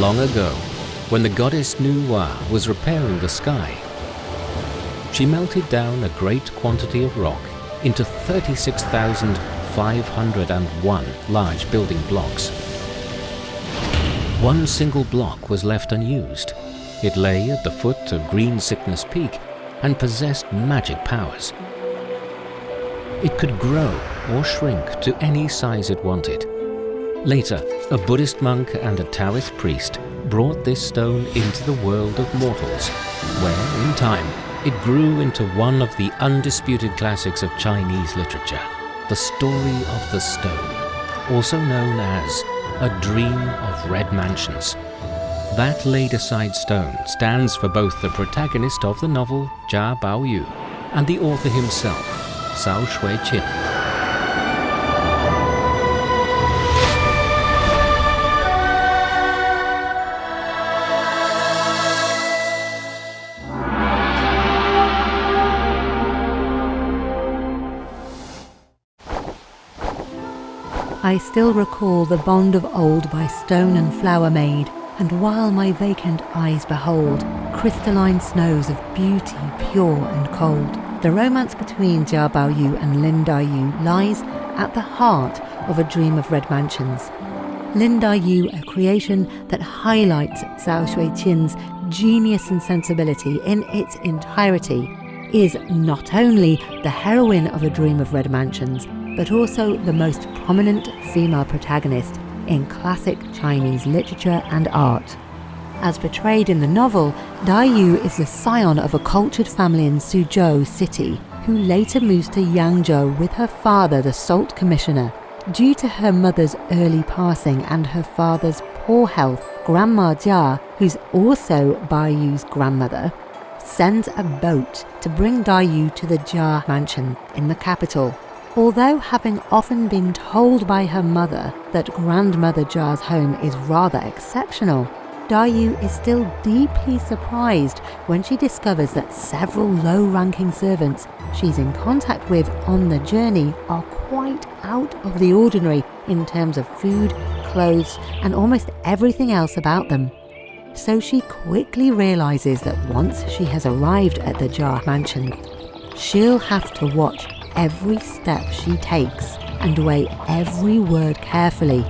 long ago, when the goddess Nuwa was repairing the sky, she melted down a great quantity of rock into 36,501 large building blocks. One single block was left unused. It lay at the foot of Green Sickness Peak and possessed magic powers. It could grow or shrink to any size it wanted. Later, a Buddhist monk and a Taoist priest brought this stone into the world of mortals, where, in time, it grew into one of the undisputed classics of Chinese literature, the story of the stone, also known as A Dream of Red Mansions. That laid-aside stone stands for both the protagonist of the novel, Jia Baoyu, and the author himself, Cao Xueqin. I still recall the bond of old by stone and flower made, and while my vacant eyes behold crystalline snows of beauty pure and cold, the romance between Jia Baoyu and Lin Daiyu lies at the heart of A Dream of Red Mansions. Lin Daiyu, a creation that highlights Cao Xueqin's genius and sensibility in its entirety, is not only the heroine of A Dream of Red Mansions, but also the most prominent female protagonist in classic Chinese literature and art. As portrayed in the novel, Daiyu is the scion of a cultured family in Suzhou City, who later moves to Yangzhou with her father, the salt commissioner. Due to her mother's early passing and her father's poor health, Grandma Jia, who's also Baoyu's grandmother, sends a boat to bring Daiyu to the Jia Mansion in the capital. Although having often been told by her mother that Grandmother Jia's home is rather exceptional, Daiyu is still deeply surprised when she discovers that several low-ranking servants she's in contact with on the journey are quite out of the ordinary in terms of food, clothes, and almost everything else about them. So she quickly realizes that once she has arrived at the Jia Mansion, she'll have to watch every step she takes and weigh every word carefully.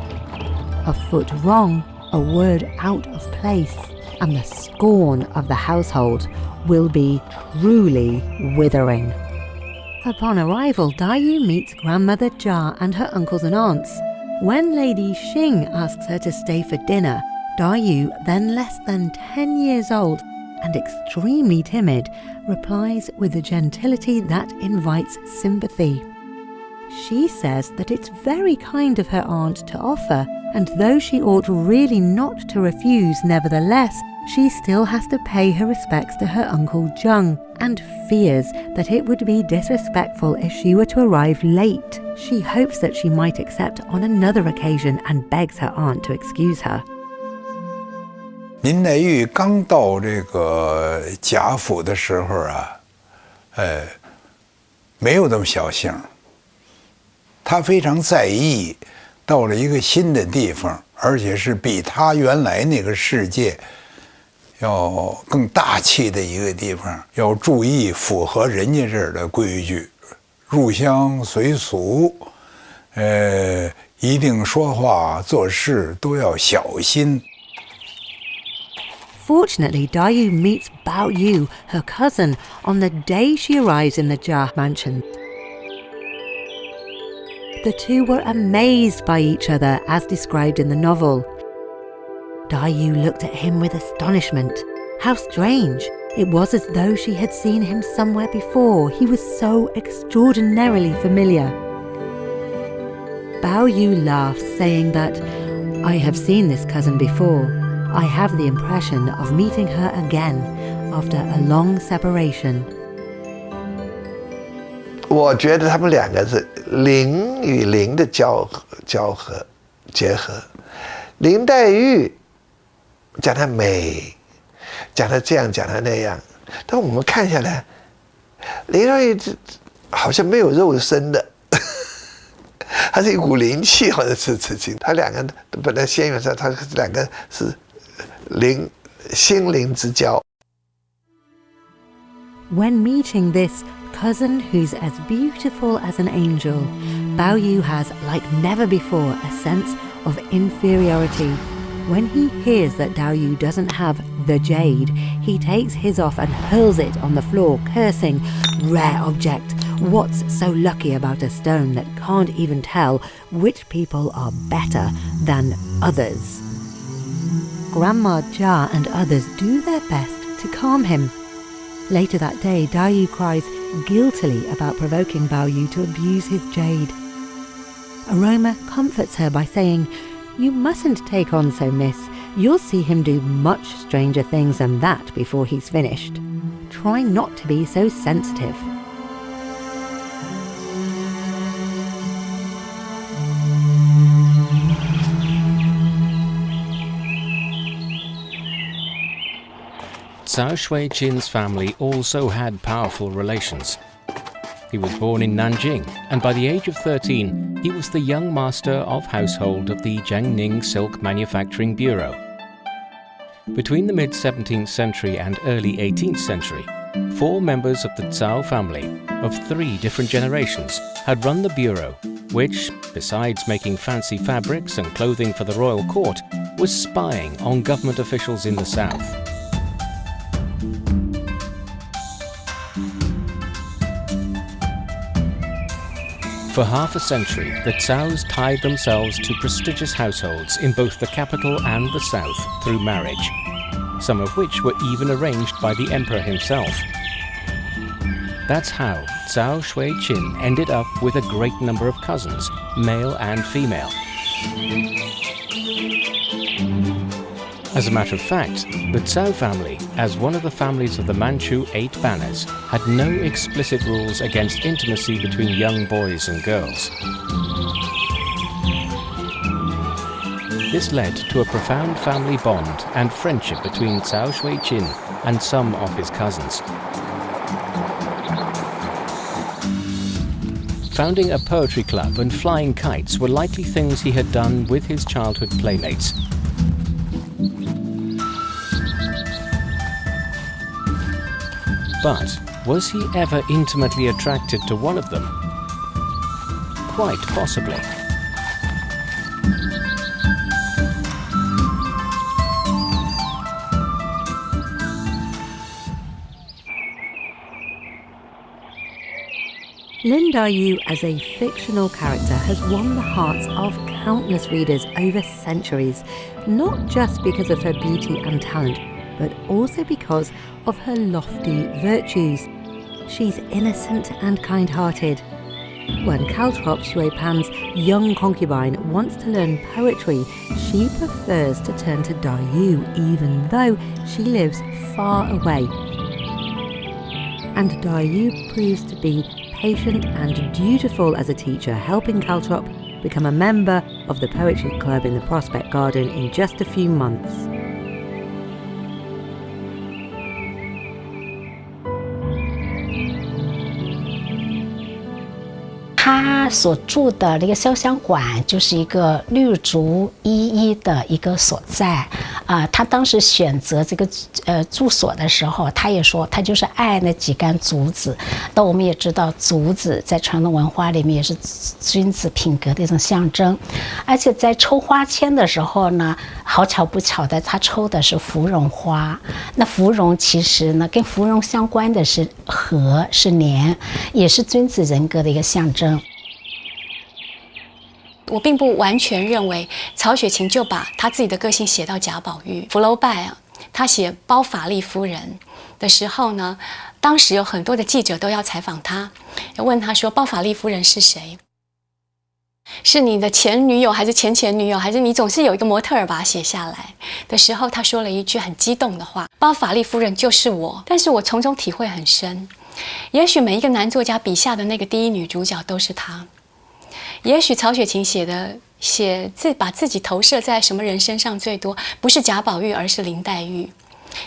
A foot wrong, a word out of place, and the scorn of the household will be truly withering. Upon arrival, Daiyu meets Grandmother Jia and her uncles and aunts. When Lady Xing asks her to stay for dinner, Daiyu, then less than 10 years old and extremely timid, replies with a gentility that invites sympathy. She says that it's very kind of her aunt to offer, and though she ought really not to refuse, nevertheless, she still has to pay her respects to her uncle Zheng, and fears that it would be disrespectful if she were to arrive late. She hopes that she might accept on another occasion and begs her aunt to excuse her. 林黛玉刚到这个贾府的时候啊，没有那么小性，她非常在意，到了一个新的地方，而且是比她原来那个世界要更大气的一个地方，要注意符合人家这儿的规矩，入乡随俗，一定说话做事都要小心。 Fortunately, Daiyu meets Baoyu, her cousin, on the day she arrives in the Jia Mansion. The two were amazed by each other as described in the novel. Daiyu looked at him with astonishment. How strange! It was as though she had seen him somewhere before. He was so extraordinarily familiar. Baoyu laughs, saying that, "I have seen this cousin before. I have the impression of meeting her again after a long separation." 我觉得他们两个是灵与灵的结合。林黛玉讲她美，讲她这样，讲她那样，但我们看下来，林黛玉好像没有肉身的，她是一股灵气或者是事情。她两个本来仙缘上，她两个是心灵之交。 When meeting this cousin who's as beautiful as an angel, Baoyu has, like never before, a sense of inferiority. When he hears that Daiyu doesn't have the jade, he takes his off and hurls it on the floor, cursing, "Rare object! What's so lucky about a stone that can't even tell which people are better than others?" Grandma Jia and others do their best to calm him. Later that day, Daiyu cries guiltily about provoking Baoyu to abuse his jade. Aroma comforts her by saying, "You mustn't take on so, miss. You'll see him do much stranger things than that before he's finished. Try not to be so sensitive." Cao Xueqin's family also had powerful relations. He was born in Nanjing, and by the age of 13, he was the young master of household of the Jiangning Silk Manufacturing Bureau. Between the mid-17th century and early 18th century, 4 members of the Cao family, of 3 different generations, had run the bureau, which, besides making fancy fabrics and clothing for the royal court, was spying on government officials in the south. For half a century, the Caos tied themselves to prestigious households in both the capital and the south through marriage, some of which were even arranged by the emperor himself. That's how Cao Xueqin ended up with a great number of cousins, male and female. As a matter of fact, the Cao family, as one of the families of the Manchu 8 banners, had no explicit rules against intimacy between young boys and girls. This led to a profound family bond and friendship between Cao Xueqin and some of his cousins. Founding a poetry club and flying kites were likely things he had done with his childhood playmates. But was he ever intimately attracted to one of them? Quite possibly. Lin Daiyu as a fictional character has won the hearts of countless readers over centuries, not just because of her beauty and talent, but also because of her lofty virtues. She's innocent and kind-hearted. When Caltrop Shui-Pan's young concubine wants to learn poetry, she prefers to turn to Daiyu, even though she lives far away. And Daiyu proves to be patient and dutiful as a teacher, helping Caltrop become a member of the poetry club in the Prospect Garden in just a few months. 他所住的这个潇湘馆就是一个绿竹依依的一个所在他当时选择这个住所的时候，他也说他就是爱那几根竹子。但我们也知道，竹子在传统文化里面也是君子品格的一种象征。而且在抽花签的时候呢，好巧不巧的，他抽的是芙蓉花。那芙蓉其实呢，跟芙蓉相关的是和，是年，也是君子人格的一个象征。 我并不完全认为曹雪芹就把他自己的个性写到贾宝玉。福楼拜他写包法利夫人的时候呢，当时有很多的记者都要采访他，要问他说：“包法利夫人是谁？是你的前女友还是前前女友？还是你总是有一个模特儿把它写下来？”的时候，他说了一句很激动的话：“包法利夫人就是我。”但是我从中体会很深，也许每一个男作家笔下的那个第一女主角都是她。 也许曹雪芹把自己投射在什么人身上最多，不是贾宝玉，而是林黛玉，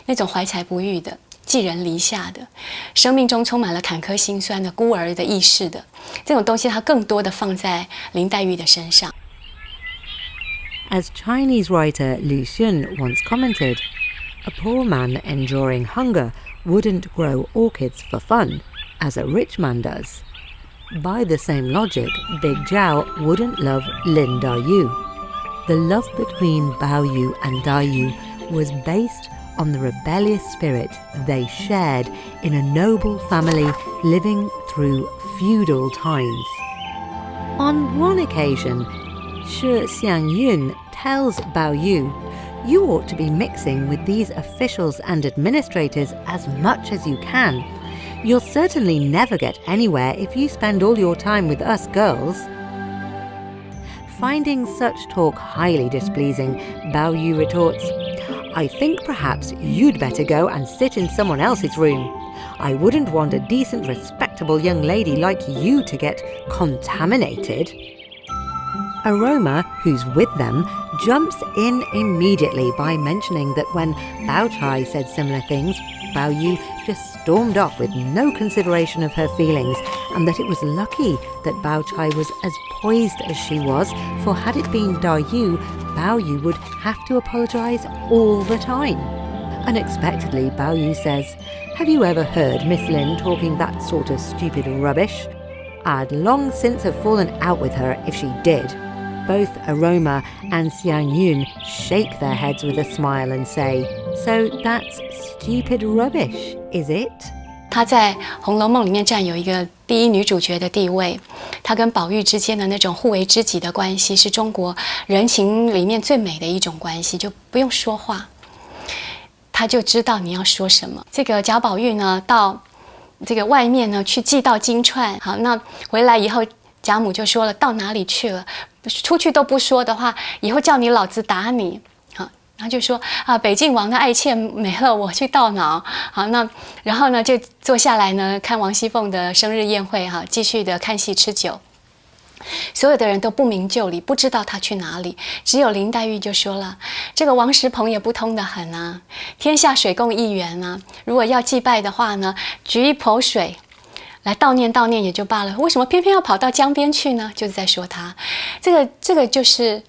那种怀才不遇的、寄人篱下的、生命中充满了坎坷辛酸的、孤儿的、意识的这种东西，他更多的放在林黛玉的身上。As Chinese writer Lu Xun once commented, a poor man enduring hunger wouldn't grow orchids for fun, as a rich man does. By the same logic, Big Zhao wouldn't love Lin Daiyu. The love between Baoyu and Daiyu was based on the rebellious spirit they shared in a noble family living through feudal times. On one occasion, Shi Xiangyun tells Baoyu, "You ought to be mixing with these officials and administrators as much as you can. You'll certainly never get anywhere if you spend all your time with us girls." Finding such talk highly displeasing, Baoyu retorts, "I think perhaps you'd better go and sit in someone else's room. I wouldn't want a decent, respectable young lady like you to get contaminated." Aroma, who's with them, jumps in immediately by mentioning that when Baochai said similar things, Baoyu just stormed off with no consideration of her feelings, and that it was lucky that Baochai was as poised as she was, for had it been Daiyu, Baoyu would have to apologise all the time. Unexpectedly, Baoyu says, "Have you ever heard Miss Lin talking that sort of stupid rubbish? I'd long since have fallen out with her if she did." Both Aroma and Xiangyun shake their heads with a smile and say, "So that's stupid rubbish, is it?" 她在《红楼梦》里面占有一个第一女主角的地位，她跟宝玉之间的那种互为知己的关系，是中国人情里面最美的一种关系，就不用说话，她就知道你要说什么。这个贾宝玉呢，到这个外面呢去寄到金钏，好，那回来以后，贾母就说了，到哪里去了？出去都不说的话，以后叫你老子打你。然后就说啊，北静王的爱妾没了，我去到哪？好，那然后呢，就坐下来呢，看王熙凤的生日宴会哈，继续的看戏吃酒。所有的人都不明就里，不知道他去哪里。只有林黛玉就说了：“这个王石鹏也不通得很啊，天下水共一源啊。如果要祭拜的话呢，举一抔水来悼念悼念也就罢了，为什么偏偏要跑到江边去呢？”就是在说他，这个就是。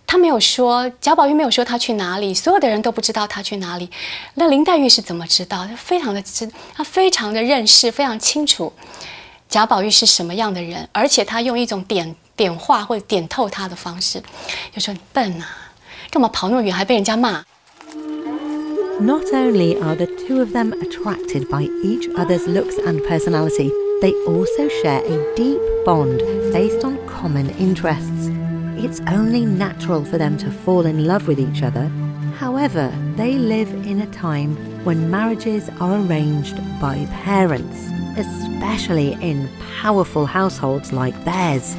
他没有说，贾宝玉没有说他去哪里，所有的人都不知道他去哪里。那林黛玉是怎么知道？她非常的认识，非常清楚贾宝玉是什么样的人，而且她用一种点化或者点透他的方式，就说你笨啊，干嘛跑那么远还被人家骂。Not only are the two of them attracted by each other's looks and personality, they also share a deep bond based on common interests. It's only natural for them to fall in love with each other. However, they live in a time when marriages are arranged by parents, especially in powerful households like theirs.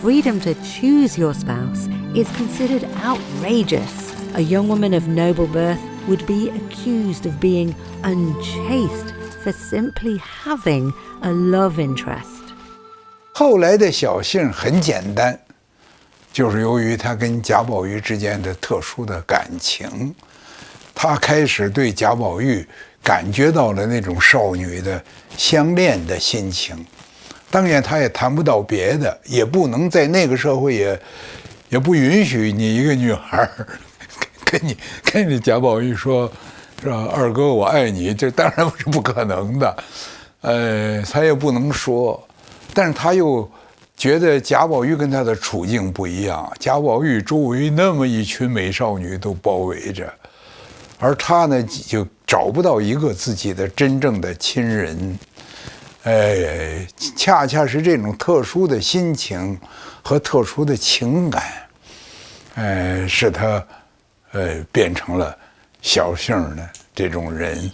Freedom to choose your spouse is considered outrageous. A young woman of noble birth would be accused of being unchaste for simply having a love interest. 后来的小幸很简单，就是由于他跟贾宝玉之间的特殊的感情，他开始对贾宝玉感觉到了那种少女的相恋的心情。当然，他也谈不到别的，也不能在那个社会也不允许你一个女孩跟你贾宝玉说，是吧？二哥，我爱你，这当然是不可能的。他也不能说，但是他又觉得贾宝玉跟他的处境不一样，贾宝玉周围那么一群美少女都包围着，而他呢就找不到一个自己的真正的亲人。恰恰是这种特殊的心情和特殊的情感，使他变成了小幸的这种人。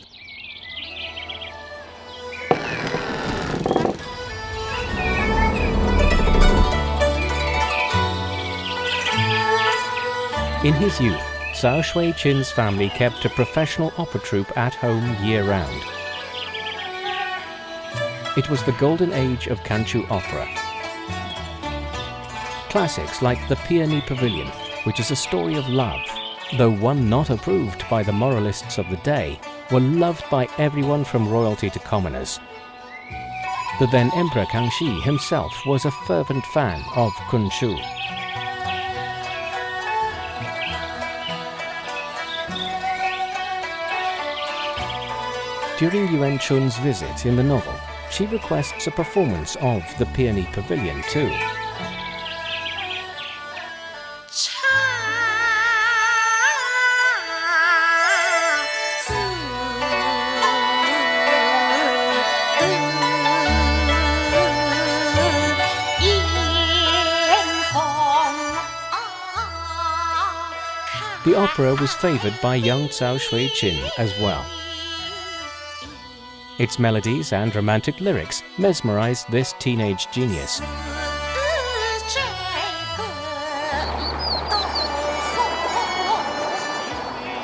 In his youth, Cao Xueqin's family kept a professional opera troupe at home year-round. It was the golden age of Canchu opera. Classics like The Peony Pavilion, which is a story of love, though one not approved by the moralists of the day, were loved by everyone from royalty to commoners. The then Emperor Kangxi himself was a fervent fan of Kunshu. During Yuan Chun's visit in the novel, she requests a performance of the Peony Pavilion too. The opera was favoured by young Cao Xueqin as well. Its melodies and romantic lyrics mesmerized this teenage genius.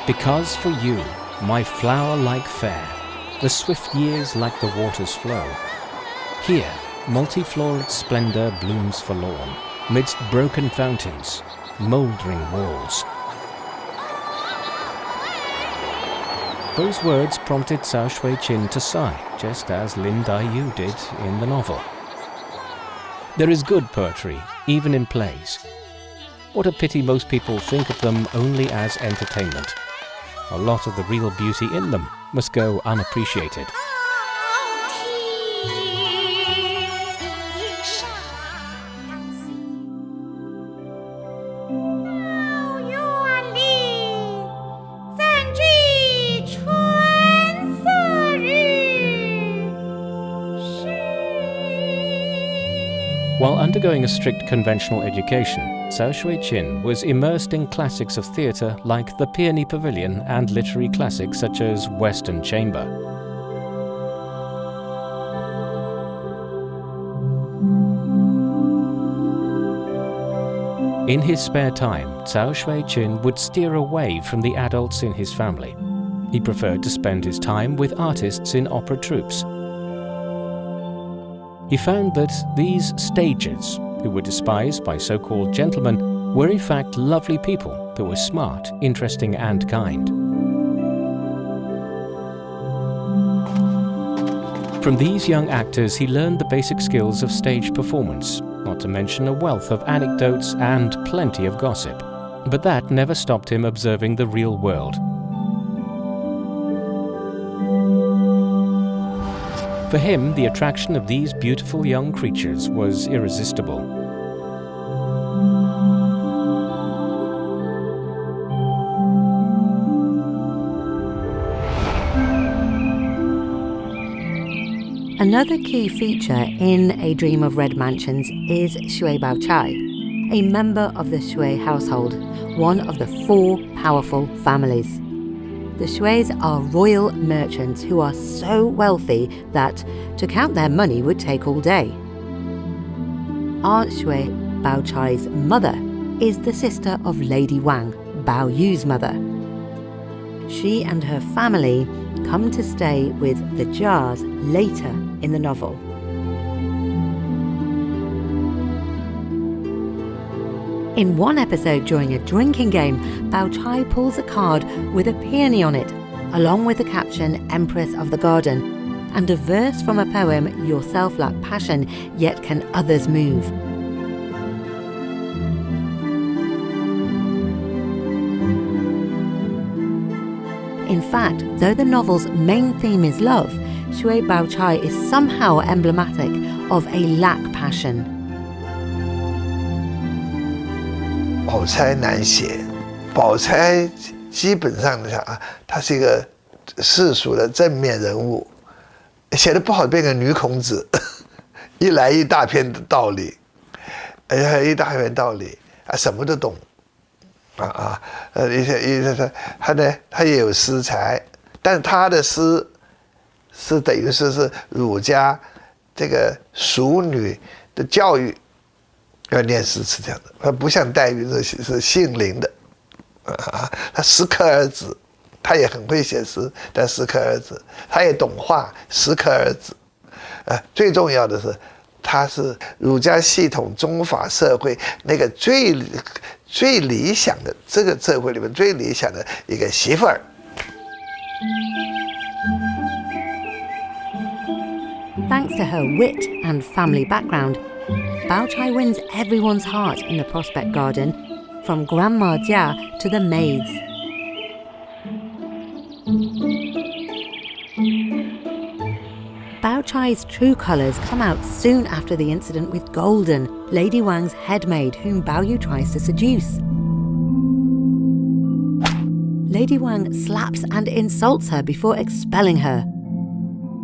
Because for you, my flower-like fair, the swift years like the waters flow. Here, multiflorid splendor blooms forlorn, midst broken fountains, mouldering walls. Those words prompted Cao Xueqin to sigh, just as Lin Daiyu did in the novel. There is good poetry, even in plays. What a pity most people think of them only as entertainment. A lot of the real beauty in them must go unappreciated. While undergoing a strict conventional education, Cao Xueqin was immersed in classics of theatre like the Peony Pavilion and literary classics such as Western Chamber. In his spare time, Cao Xueqin would steer away from the adults in his family. He preferred to spend his time with artists in opera troupes. He found that these stagers, who were despised by so-called gentlemen, were in fact lovely people who were smart, interesting and kind. From these young actors he learned the basic skills of stage performance, not to mention a wealth of anecdotes and plenty of gossip. But that never stopped him observing the real world. For him, the attraction of these beautiful young creatures was irresistible. Another key feature in A Dream of Red Mansions is Shui Baochai, a member of the Shui household, one of the 4 powerful families. The Xues are royal merchants who are so wealthy that to count their money would take all day. Aunt Shui, Baochai's mother, is the sister of Lady Wang, Baoyu's mother. She and her family come to stay with the Jias later in the novel. In one episode during a drinking game, Baochai pulls a card with a peony on it, along with the caption Empress of the Garden, and a verse from a poem, Yourself lack passion, yet can others move. In fact, though the novel's main theme is love, Shui Baochai is somehow emblematic of a lack passion. 宝钗难写，宝钗基本上她是一个世俗的正面人物，写的不好变成女孔子，一来一大篇的道理，一大篇道理啊，什么都懂，他也有诗才，但他的诗是等于是儒家这个淑女的教育。 要念诗词这样的，他不像黛玉是性灵的，他适可而止，他也很会写诗，但适可而止，他也懂画，适可而止，最重要的是，他是儒家系统宗法社会那个最理想的这个社会里面最理想的一个媳妇儿。 Thanks to her wit and family background, Baochai wins everyone's heart in the Prospect Garden, from Grandma Jia to the maids. Baochai's true colours come out soon after the incident with Golden, Lady Wang's headmaid whom Baoyu tries to seduce. Lady Wang slaps and insults her before expelling her.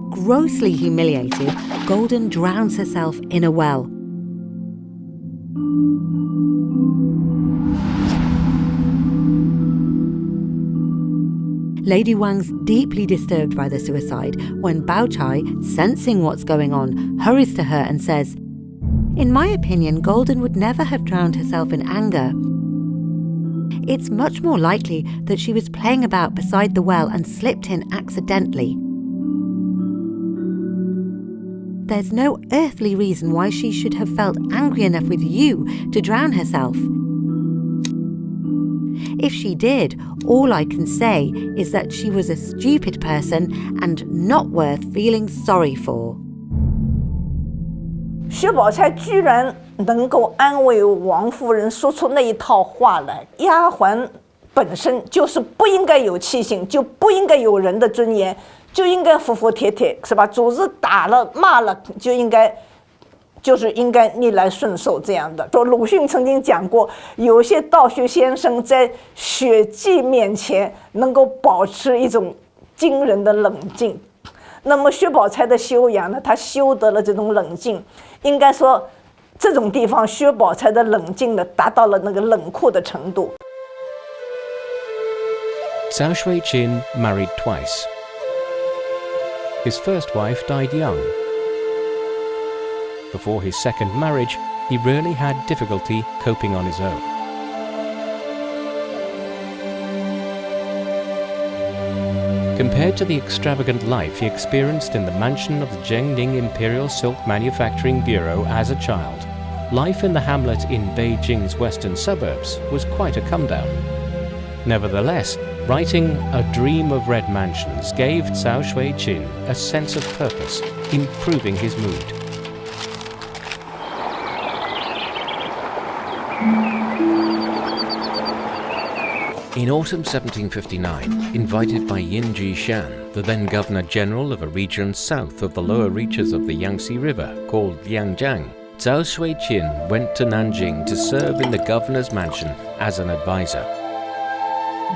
Grossly humiliated, Golden drowns herself in a well. Lady Wang's deeply disturbed by the suicide when Baochai, sensing what's going on, hurries to her and says, "In my opinion, Golden would never have drowned herself in anger. It's much more likely that she was playing about beside the well and slipped in accidentally. There's no earthly reason why she should have felt angry enough with you to drown herself. If she did, all I can say is that she was a stupid person and not worth feeling sorry for." 薛宝钗居然能够安慰王夫人，说出那一套话来。丫鬟本身就是不应该有气性，就不应该有人的尊严，就应该服服帖帖，是吧？主子打了骂了，就是应该逆来顺受这样的。说鲁迅曾经讲过，有些道学先生在血迹面前能够保持一种惊人的冷静。那么薛宝钗的修养呢，她修得了这种冷静，应该说这种地方薛宝钗的冷静呢，达到了那个冷酷的程度。Cao Xueqin married twice. His first wife died young. Before his second marriage, he really had difficulty coping on his own. Compared to the extravagant life he experienced in the mansion of the Zhengning Imperial Silk Manufacturing Bureau as a child, life in the hamlet in Beijing's western suburbs was quite a come-down. Nevertheless, writing A Dream of Red Mansions gave Cao Xueqin a sense of purpose, improving his mood. In autumn 1759, invited by Yin Jishan, the then Governor-General of a region south of the lower reaches of the Yangtze River called Liangjiang, Cao Xueqin went to Nanjing to serve in the governor's mansion as an advisor.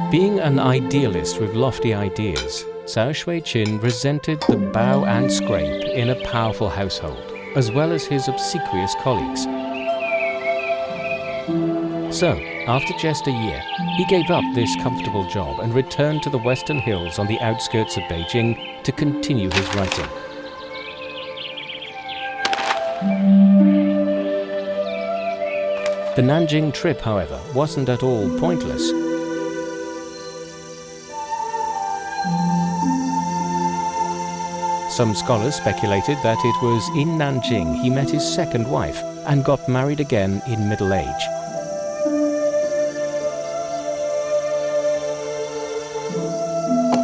Being an idealist with lofty ideas, Cao Xueqin resented the bow and scrape in a powerful household, as well as his obsequious colleagues. So, after just a year, he gave up this comfortable job and returned to the western hills on the outskirts of Beijing to continue his writing. The Nanjing trip, however, wasn't at all pointless. Some scholars speculated that it was in Nanjing he met his second wife and got married again in middle age.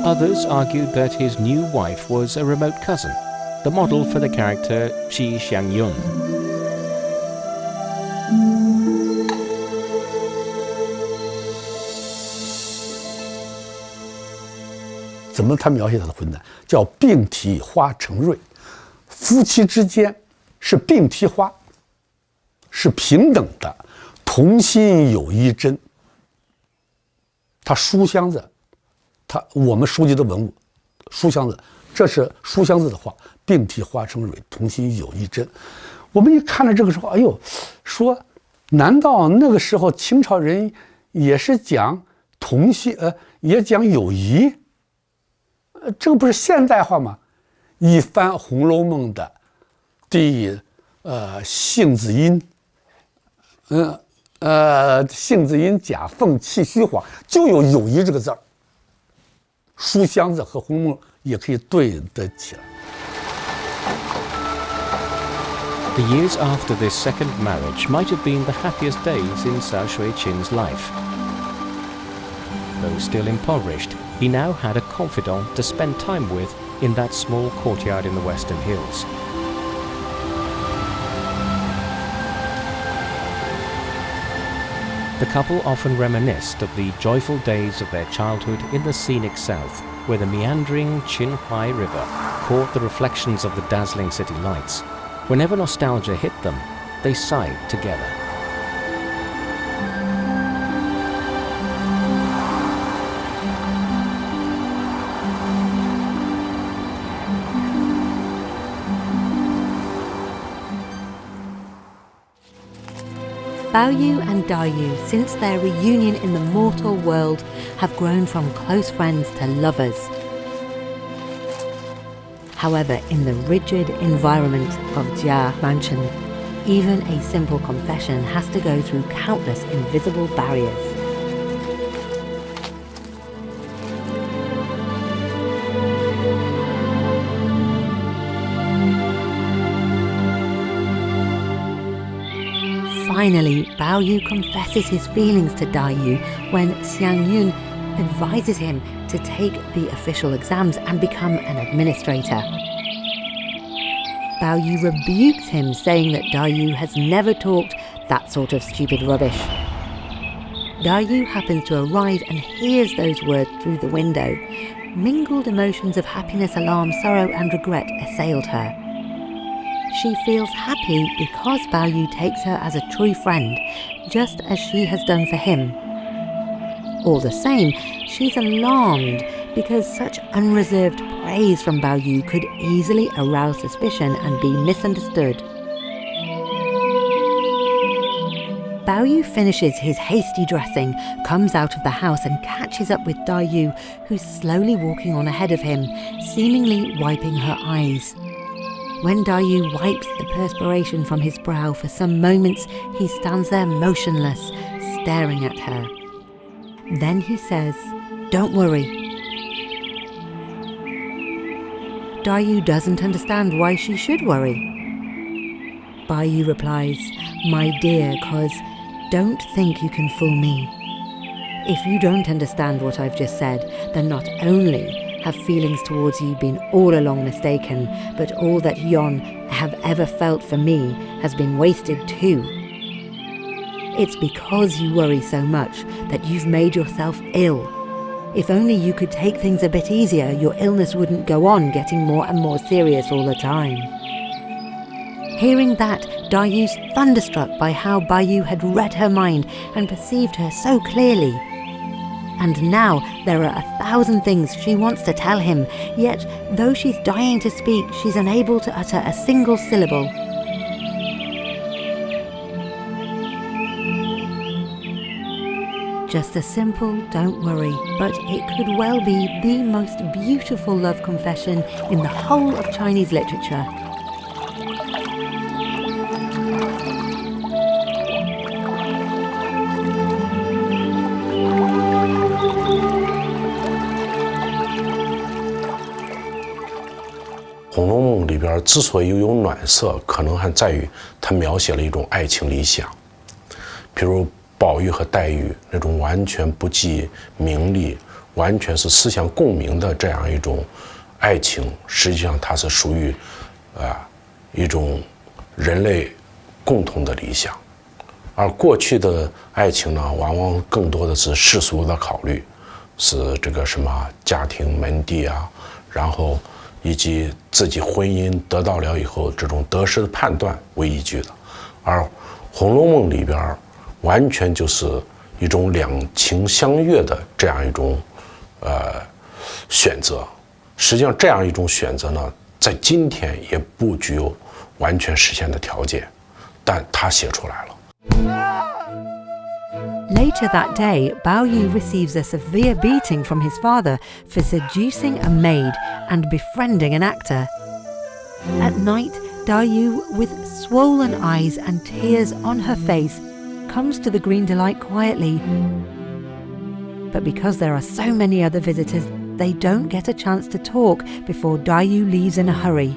Others argued that his new wife was a remote cousin, the model for the character Qi Xiangyun. 怎么他描写他的婚呢？叫并蒂花成瑞，夫妻之间是并蒂花，是平等的，同心有一真。他书香子，我们书籍的文物，书香子，这是书香子的话，并蒂花成蕊，同心有一真。我们一看到这个时候，哎呦，说难道那个时候清朝人也是讲同心，也讲友谊？这个不是现代化吗？一翻《红楼梦》的杏子阴，杏子阴假凤气虚晃，就有友谊这个字儿。书香子和《红楼梦》也可以对得起来。The years after this second marriage might have been the happiest days in Cao Xueqin's life. Though still impoverished, he now had a confidant to spend time with in that small courtyard in the western hills. The couple often reminisced of the joyful days of their childhood in the scenic south, where the meandering Qinhuai River caught the reflections of the dazzling city lights, whenever nostalgia hit them, they sighed together. Baoyu and Daiyu, since their reunion in the mortal world, have grown from close friends to lovers. However, in the rigid environment of Jia Mansion, even a simple confession has to go through countless invisible barriers. Finally, Baoyu confesses his feelings to Daiyu when Xiang Yun advises him to take the official exams and become an administrator. Baoyu rebukes him, saying that Daiyu has never talked that sort of stupid rubbish. Daiyu happens to arrive and hears those words through the window. Mingled emotions of happiness, alarm, sorrow and regret assailed her. She feels happy because Baoyu takes her as a true friend, just as she has done for him. All the same, she's alarmed because such unreserved praise from Baoyu could easily arouse suspicion and be misunderstood. Baoyu finishes his hasty dressing, comes out of the house and catches up with Daiyu, who's slowly walking on ahead of him, seemingly wiping her eyes. When Daiyu wipes the perspiration from his brow for some moments, he stands there motionless, staring at her. Then he says, "Don't worry." Daiyu doesn't understand why she should worry. Baoyu replies, "My dear, cause don't think you can fool me. If you don't understand what I've just said, then not only have feelings towards you been all along mistaken, but all that Yon have ever felt for me has been wasted too. It's because you worry so much that you've made yourself ill. If only you could take things a bit easier, your illness wouldn't go on getting more and more serious all the time." Hearing that, Daiyu's thunderstruck by how Baoyu had read her mind and perceived her so clearly. And now there are 1,000 things she wants to tell him, yet though she's dying to speak, she's unable to utter a single syllable. Just a simple "don't worry," but it could well be the most beautiful love confession in the whole of Chinese literature.《红楼梦》里边之所以有暖色，可能还在于它描写了一种爱情理想，比如宝玉和黛玉那种完全不计名利、完全是思想共鸣的这样一种爱情，实际上它是属于一种人类共同的理想。而过去的爱情呢，往往更多的是世俗的考虑，是这个什么家庭门第啊，然后以及自己婚姻得到了以后这种得失的判断为依据的。而《红楼梦》里边完全就是一种两情相悦的这样一种选择。实际上这样一种选择呢，在今天也不具有完全实现的条件，但他写出来了。Later that day, Baoyu receives a severe beating from his father for seducing a maid and befriending an actor. At night, Daiyu, with swollen eyes and tears on her face, comes to the Green Delight quietly. But because there are so many other visitors, they don't get a chance to talk before Daiyu leaves in a hurry.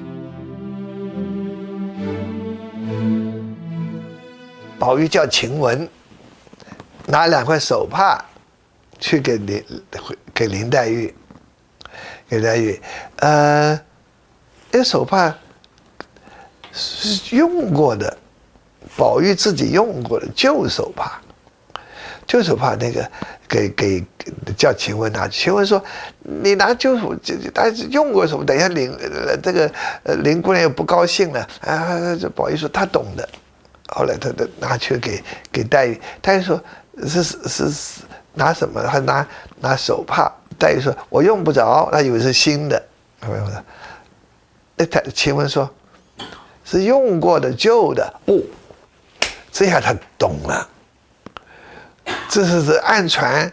宝玉叫晴雯拿2块手帕去给林黛玉，那手帕是用过的，宝玉自己用过的旧手帕，就是怕那个给叫晴雯拿去。晴雯说：“你拿就是但是用过什么？等一下林姑娘又不高兴了啊。”这宝玉说他懂的。后来他拿去给黛玉，黛玉说是拿什么？他拿手帕。黛玉说我用不着，他以为是新的。那晴雯说是用过的旧的。哦，这下他懂了。这是暗传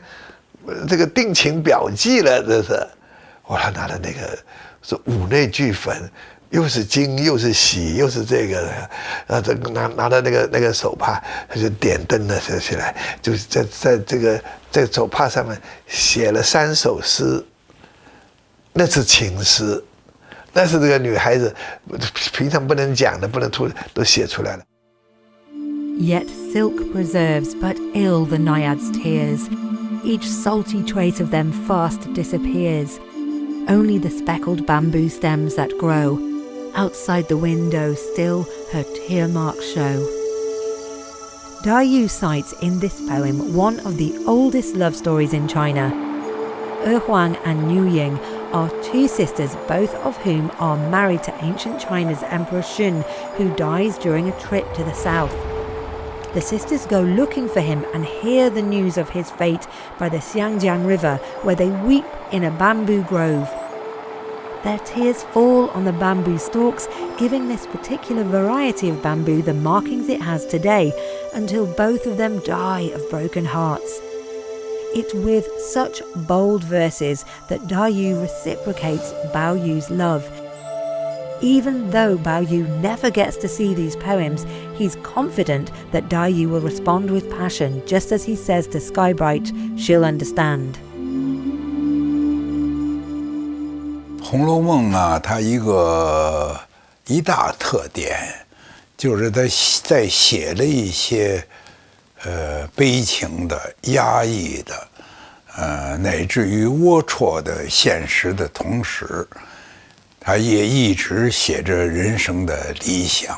这个定情表记了，这是。他拿的那个是五内俱焚，又是惊又是喜又是这个，这拿的那个手帕，他就点灯了起来，就是在这个手帕上面写了3首诗，那是情诗，那是这个女孩子平常不能讲的，不能都写出来了。Yet silk preserves but ill the naiads' tears. Each salty trace of them fast disappears. Only the speckled bamboo stems that grow. Outside the window still her tear marks show. Daiyu cites in this poem one of the oldest love stories in China. Huang and Niu Ying are two sisters, both of whom are married to ancient China's Emperor Shun, who dies during a trip to the south. The sisters go looking for him and hear the news of his fate by the Xiangjiang River, where they weep in a bamboo grove. Their tears fall on the bamboo stalks, giving this particular variety of bamboo the markings it has today, until both of them die of broken hearts. It's with such bold verses that Daiyu reciprocates Baoyu's love. Even though Baoyu never gets to see these poems, he's confident that Daiyu will respond with passion, just as he says to Skybright, she'll understand. 红楼梦啊，它一大特点，就是它在写了一些悲情的、压抑的，乃至于龌龊的现实的同时，他也一直写着人生的理想。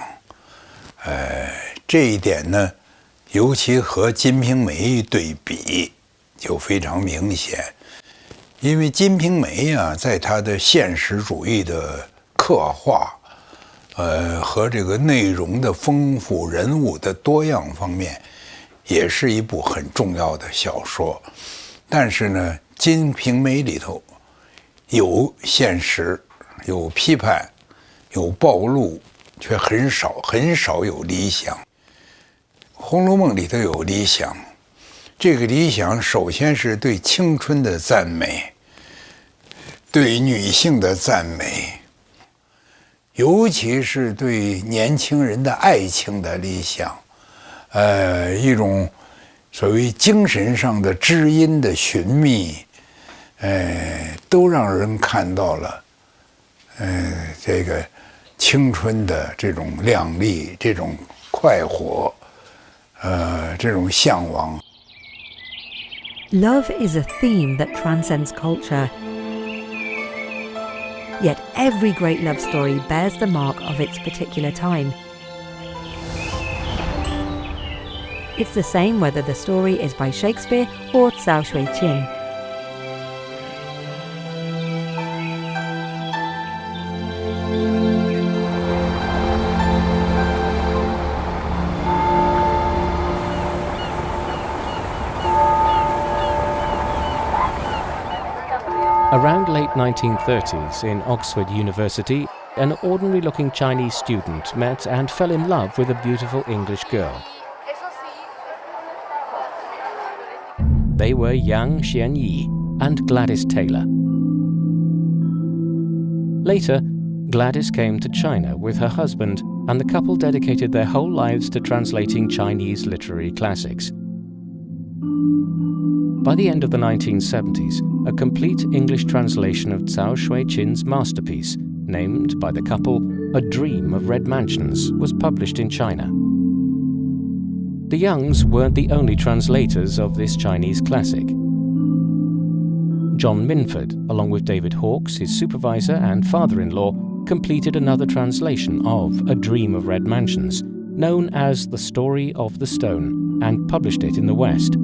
这一点呢，尤其和《金瓶梅》对比，就非常明显。因为《金瓶梅》啊，在它的现实主义的刻画，和这个内容的丰富、人物的多样方面，也是一部很重要的小说。但是呢，《金瓶梅》里头有现实，有批判，有暴露，却很少有理想。《红楼梦》里头有理想，这个理想首先是对青春的赞美，对女性的赞美，尤其是对年轻人的爱情的理想，一种所谓精神上的知音的寻觅，都让人看到了，这个青春的这种靓丽，这种快活，这种向往。Love is a theme that transcends culture. Yet every great love story bears the mark of its particular time. It's the same whether the story is by Shakespeare or Cao Xueqin. Around late 1930s in Oxford University, an ordinary-looking Chinese student met and fell in love with a beautiful English girl. They were Yang Xianyi and Gladys Taylor. Later, Gladys came to China with her husband, and the couple dedicated their whole lives to translating Chinese literary classics. By the end of the 1970s, a complete English translation of Cao Xueqin's masterpiece, named by the couple A Dream of Red Mansions, was published in China. The Youngs weren't the only translators of this Chinese classic. John Minford, along with David Hawkes, his supervisor and father-in-law, completed another translation of A Dream of Red Mansions, known as The Story of the Stone, and published it in the West.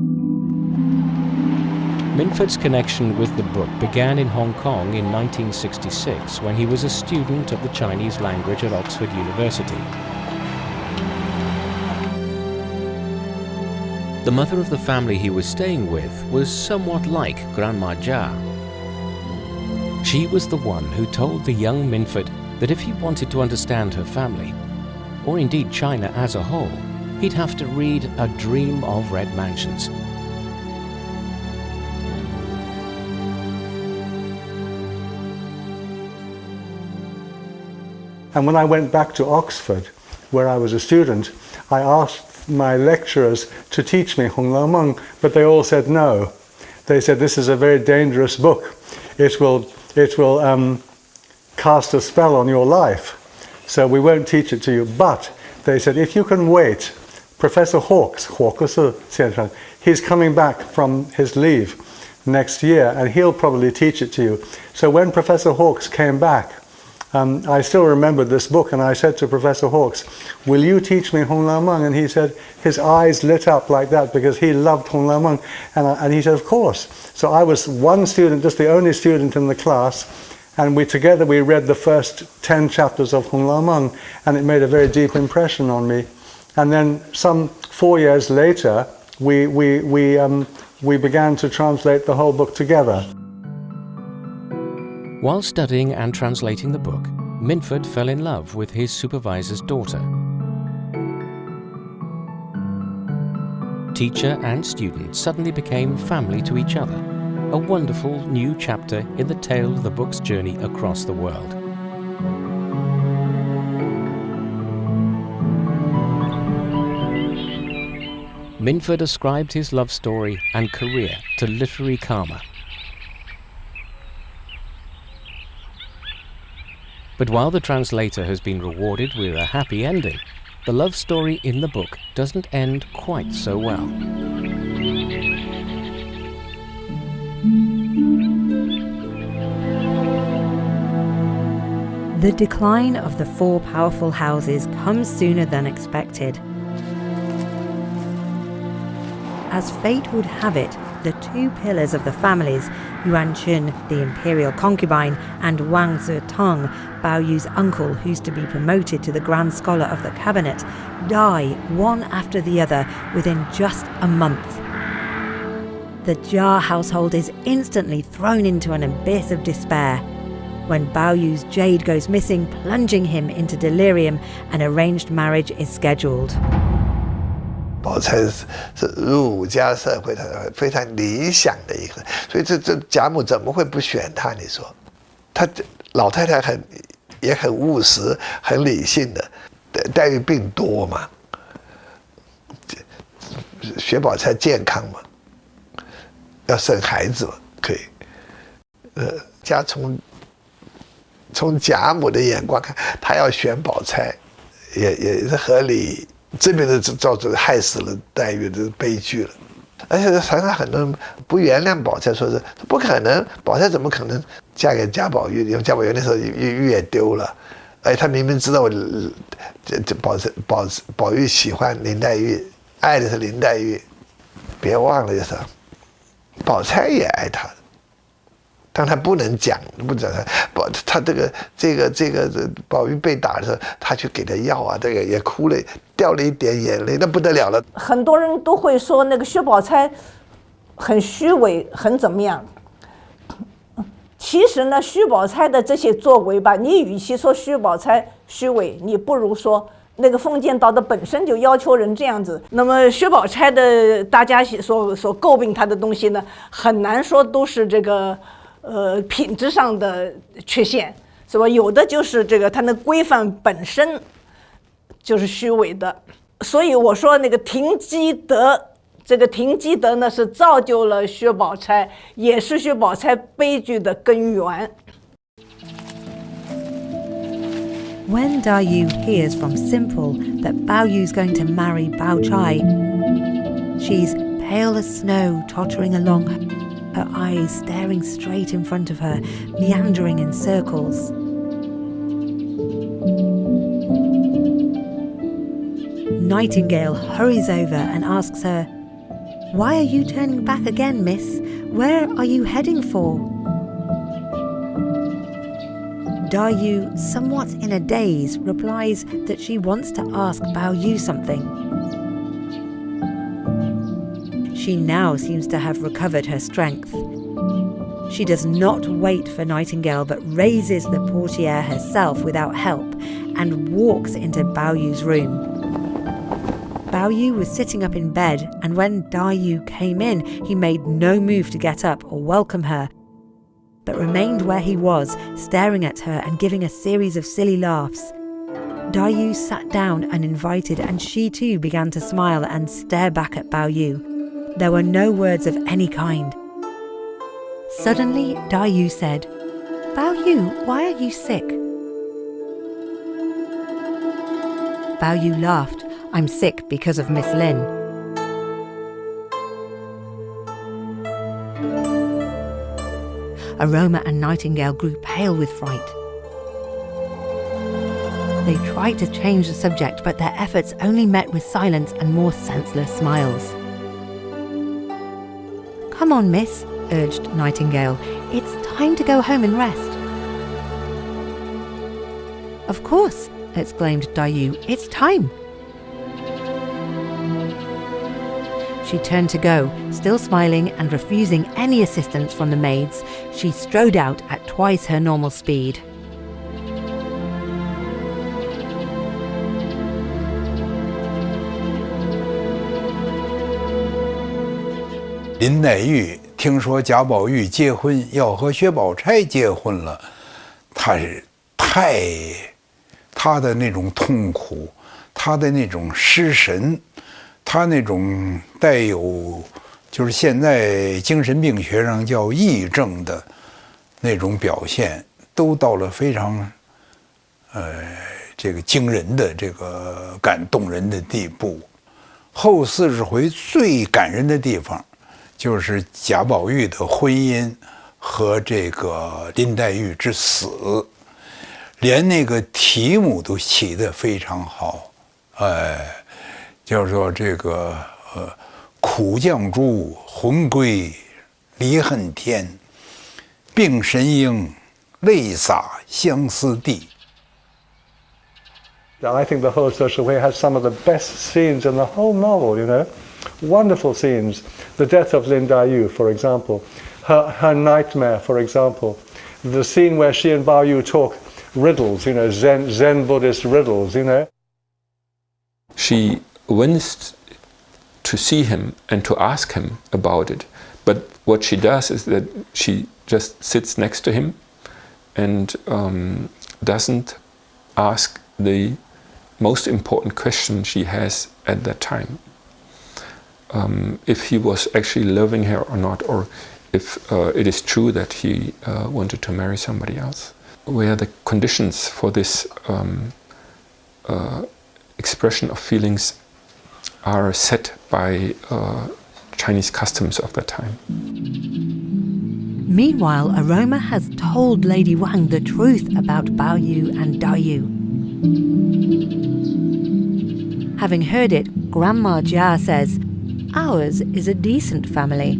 Minford's connection with the book began in Hong Kong in 1966 when he was a student of the Chinese language at Oxford University. The mother of the family he was staying with was somewhat like Grandma Jia. She was the one who told the young Minford that if he wanted to understand her family, or indeed China as a whole, he'd have to read A Dream of Red Mansions. And when I went back to Oxford, where I was a student, I asked my lecturers to teach me Hong Lao Meng, but they all said no. They said, this is a very dangerous book. It will cast a spell on your life, so we won't teach it to you. But they said, if you can wait, Professor Hawkes, he's coming back from his leave next year, and he'll probably teach it to you. So when Professor Hawkes came back, I still remember this book, and I said to Professor Hawkes, will you teach me Hong Lao Meng? And he said, his eyes lit up like that because he loved Hong Lao Meng. And he said, of course. So I was one student, just the only student in the class, and together we read the first 10 chapters of Hong Lao Meng, and it made a very deep impression on me. And then some 4 years later, we began to translate the whole book together. While studying and translating the book, Minford fell in love with his supervisor's daughter. Teacher and student suddenly became family to each other, a wonderful new chapter in the tale of the book's journey across the world. Minford ascribed his love story and career to literary karma. But while the translator has been rewarded with a happy ending, the love story in the book doesn't end quite so well. The decline of the four powerful houses comes sooner than expected. As fate would have it, the two pillars of the families, Yuan Chun, the imperial concubine, and Wang Zitong, Baoyu's uncle who's to be promoted to the Grand Scholar of the Cabinet, die one after the other within just a month. The Jia household is instantly thrown into an abyss of despair. When Baoyu's jade goes missing, plunging him into delirium, an arranged marriage is scheduled. 宝钗是儒家社会的非常理想的一个，所以这贾母怎么会不选她？你说，她老太太也很务实、很理性的，黛玉病多嘛，薛宝钗健康嘛，要生孩子嘛，可以，家从贾母的眼光看，她要选宝钗，也是合理。 这边的造成害死了黛玉的悲剧了，而且常常很多人不原谅宝钗，说是不可能，宝钗怎么可能嫁给贾宝玉？因为贾宝玉那时候玉也丢了，而且他明明知道宝玉喜欢林黛玉，爱的是林黛玉，别忘了就是宝钗也爱他。 但他不能讲，不讲他这个宝玉被打的时候，他去给他药啊，这个也哭了，掉了一点眼泪，那不得了了。很多人都会说那个薛宝钗很虚伪，很怎么样？其实呢，薛宝钗的这些作为吧，你与其说薛宝钗虚伪，你不如说那个封建道德本身就要求人这样子。那么薛宝钗的大家所诟病她的东西呢，很难说都是这个。 品质上的缺陷是吧？有的就是这个它的规范本身就是虚伪的，所以我说那个停机德，这个停机德呢是造就了薛宝钗，也是薛宝钗悲剧的根源。When Daiyu hears from Simple that Baoyu's going to marry Baochai, she's pale as snow, tottering along. Her eyes staring straight in front of her, meandering in circles. Nightingale hurries over and asks her, "Why are you turning back again, miss? Where are you heading for? Daiyu, somewhat in a daze, replies that she wants to ask Baoyu something. She now seems to have recovered her strength. She does not wait for Nightingale but raises the portiere herself without help and walks into Baoyu's room. Baoyu was sitting up in bed, and when Daiyu came in, he made no move to get up or welcome her, but remained where he was, staring at her and giving a series of silly laughs. Daiyu sat down uninvited, and she too began to smile and stare back at Baoyu. There were no words of any kind. Suddenly, Daiyu said, "Baoyu, why are you sick?" Baoyu laughed. "I'm sick because of Miss Lin." Aroma and Nightingale grew pale with fright. They tried to change the subject, but their efforts only met with silence and more senseless smiles. "Come on, miss," urged Nightingale. "It's time to go home and rest." "Of course," exclaimed Daiyu. "It's time." She turned to go, still smiling and refusing any assistance from the maids. She strode out at twice her normal speed.林黛玉听说贾宝玉结婚要和薛宝钗结婚了，她的那种痛苦，她的那种失神，她那种带有就是现在精神病学上叫癔症的那种表现，都到了非常这个惊人的这个感动人的地步。后40回最感人的地方，就是贾宝玉的婚姻和这个林黛玉之死，连那个题目都起得非常好，叫做这个苦绛珠，魂归离恨天，病神应，泪洒相思地。I think the whole social way has some of the best scenes in the whole novel, you know. Wonderful scenes. The death of Lin Daiyu, for example. Her nightmare, for example. The scene where she and Baoyu talk riddles, you know, Zen Buddhist riddles, you know. She wants to see him and to ask him about it. But what she does is that she just sits next to him and doesn't ask the most important question she has at that time. If he was actually loving her or not, or if it is true that he wanted to marry somebody else. Where the conditions for this expression of feelings are set by Chinese customs of that time. Meanwhile, Aroma has told Lady Wang the truth about Baoyu and Daiyu. Having heard it, Grandma Jia says, "Ours is a decent family.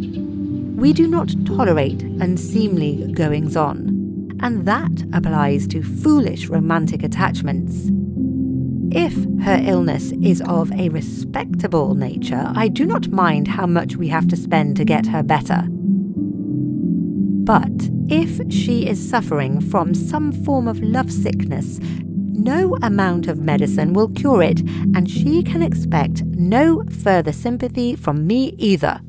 We do not tolerate unseemly goings-on, and that applies to foolish romantic attachments. If her illness is of a respectable nature, I do not mind how much we have to spend to get her better. But if she is suffering from some form of lovesickness, no amount of medicine will cure it, and she can expect no further sympathy from me either."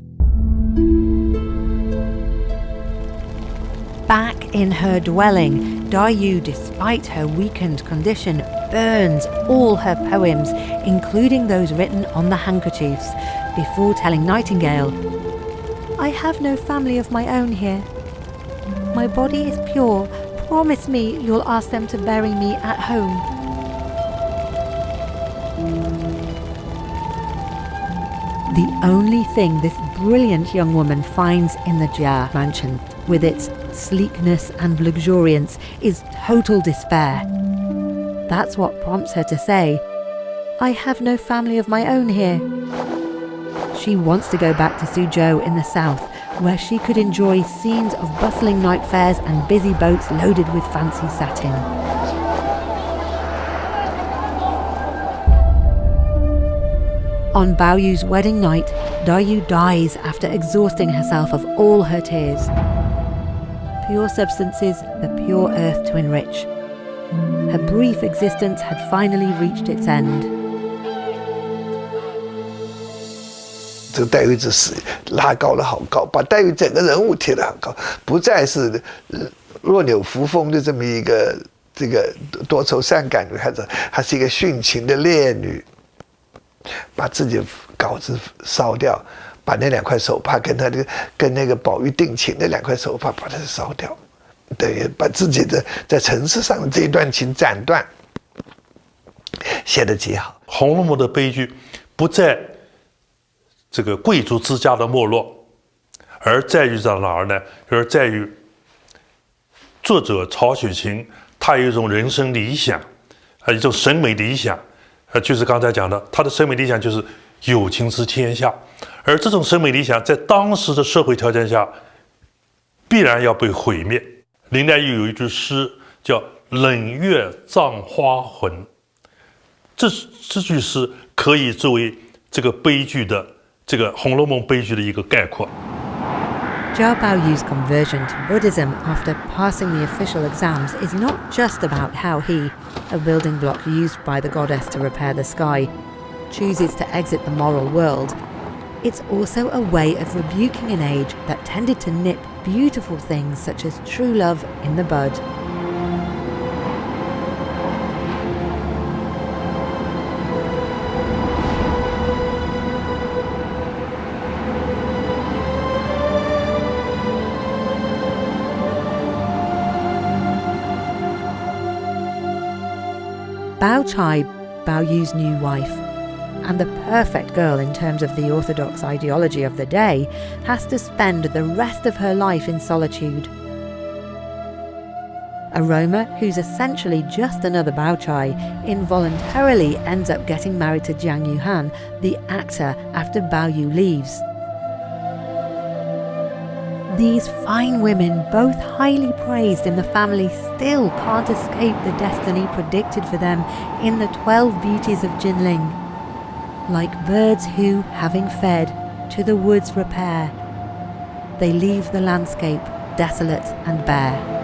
Back in her dwelling, Daiyu, despite her weakened condition, burns all her poems, including those written on the handkerchiefs, before telling Nightingale, "I have no family of my own here. My body is pure. Promise me you'll ask them to bury me at home." The only thing this brilliant young woman finds in the Jia Mansion, with its sleekness and luxuriance, is total despair. That's what prompts her to say, "I have no family of my own here." She wants to go back to Suzhou in the south, where she could enjoy scenes of bustling night fairs and busy boats loaded with fancy satin. On Baoyu's wedding night, Daiyu dies after exhausting herself of all her tears. Pure substances, the pure earth to enrich. Her brief existence had finally reached its end. 这个黛玉之死拉高了好高，把黛玉整个人物提得很高，不再是弱柳扶风的这么一个这个多愁善感女孩子，她是一个殉情的烈女，把自己稿子烧掉，把那2块手帕跟那个宝玉定情的2块手帕把它烧掉，等于把自己的在尘世上的这一段情斩断，写得极好。《红楼梦》的悲剧不在这个贵族之家的没落，而在于在哪儿呢？而在于作者曹雪芹他有一种人生理想，一种审美理想，就是刚才讲的，他的审美理想就是有情之天下，而这种审美理想在当时的社会条件下必然要被毁灭。林黛玉有一句诗叫“冷月葬花魂”，这句诗可以作为这个悲剧的这个《红楼梦》悲剧的一个概括。Jia Baoyu's conversion to Buddhism after passing the official exams is not just about how he, a building block used by the goddess to repair the sky, chooses to exit the moral world. It's also a way of rebuking an age that tended to nip beautiful things such as true love in the bud. Baochai, Baoyu's new wife, and the perfect girl in terms of the orthodox ideology of the day, has to spend the rest of her life in solitude. Aroma, who's essentially just another Baochai, involuntarily ends up getting married to Jiang Yuhan, the actor, after Baoyu leaves. These fine women, both highly praised in the family, still can't escape the destiny predicted for them in the 12 beauties of Jinling. Like birds who, having fed, to the woods repair, they leave the landscape desolate and bare.